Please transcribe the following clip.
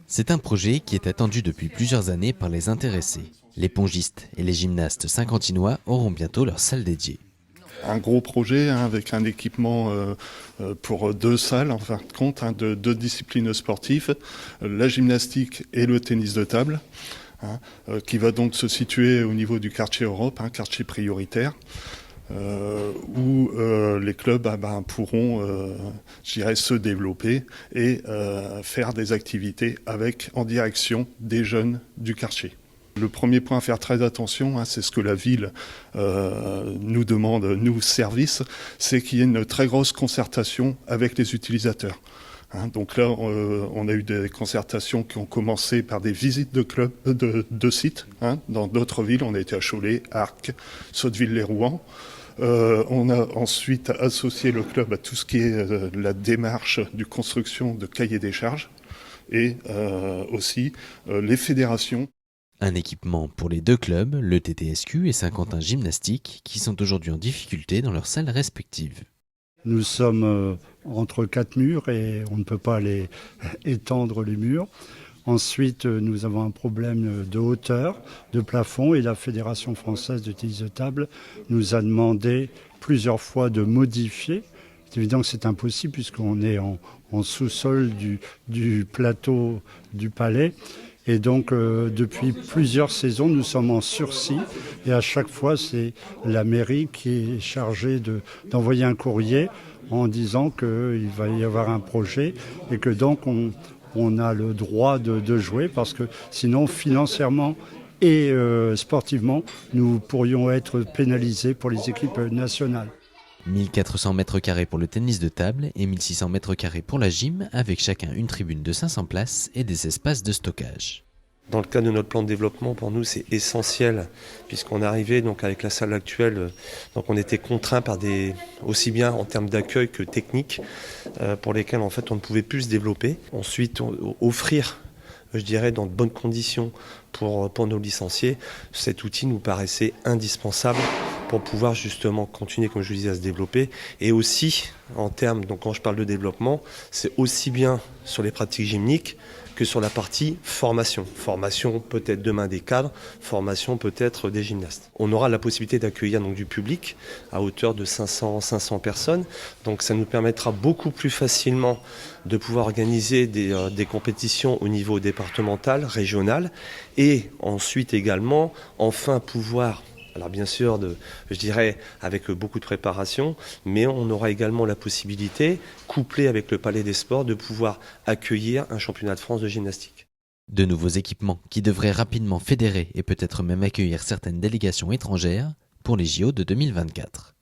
C'est un projet qui est attendu depuis plusieurs années par les intéressés. Les pongistes et les gymnastes saint-quentinois auront bientôt leur salle dédiée. Un gros projet avec un équipement pour 2 salles, en fin de compte, de 2 disciplines sportives, la gymnastique et le tennis de table, qui va donc se situer au niveau du quartier Europe, quartier prioritaire, où les clubs pourront, se développer et faire des activités en direction des jeunes du quartier. Le premier point à faire très attention, c'est ce que la ville nous demande, nous, services, c'est qu'il y ait une très grosse concertation avec les utilisateurs. Donc là, on a eu des concertations qui ont commencé par des visites de clubs, de sites. Dans d'autres villes, on a été à Cholet, Arques, Sotteville-lès-Rouen. On a ensuite associé le club à tout ce qui est la démarche de construction de cahiers des charges et aussi les fédérations. Un équipement pour les 2 clubs, le TTSQ et Saint-Quentin Gymnastique, qui sont aujourd'hui en difficulté dans leurs salles respectives. Nous sommes entre 4 murs et on ne peut pas aller étendre les murs. Ensuite, nous avons un problème de hauteur, de plafond, et la Fédération française de tennis de table nous a demandé plusieurs fois de modifier. C'est évident que c'est impossible puisqu'on est en sous-sol du plateau du palais. Et donc, depuis plusieurs saisons, nous sommes en sursis. Et à chaque fois, c'est la mairie qui est chargée d'envoyer un courrier en disant qu'il va y avoir un projet et que donc on a le droit de jouer parce que sinon, financièrement et sportivement, nous pourrions être pénalisés pour les équipes nationales. 1400 m² pour le tennis de table et 1600 m² pour la gym, avec chacun une tribune de 500 places et des espaces de stockage. Dans le cadre de notre plan de développement, pour nous, c'est essentiel, puisqu'on est arrivé donc avec la salle actuelle, donc on était contraint par aussi bien en termes d'accueil que technique, pour lesquels en fait on ne pouvait plus se développer. Ensuite, offrir, dans de bonnes conditions pour nos licenciés, cet outil nous paraissait indispensable pour pouvoir justement continuer, comme je vous disais, à se développer. Et aussi, en termes, donc quand je parle de développement, c'est aussi bien sur les pratiques gymniques que sur la partie formation. Formation peut-être demain des cadres, formation peut-être des gymnastes. On aura la possibilité d'accueillir donc du public à hauteur de 500 personnes. Donc ça nous permettra beaucoup plus facilement de pouvoir organiser des compétitions au niveau départemental, régional, et ensuite également, enfin pouvoir, alors bien sûr, avec beaucoup de préparation, mais on aura également la possibilité, couplée avec le Palais des Sports, de pouvoir accueillir un championnat de France de gymnastique. De nouveaux équipements qui devraient rapidement fédérer et peut-être même accueillir certaines délégations étrangères pour les JO de 2024.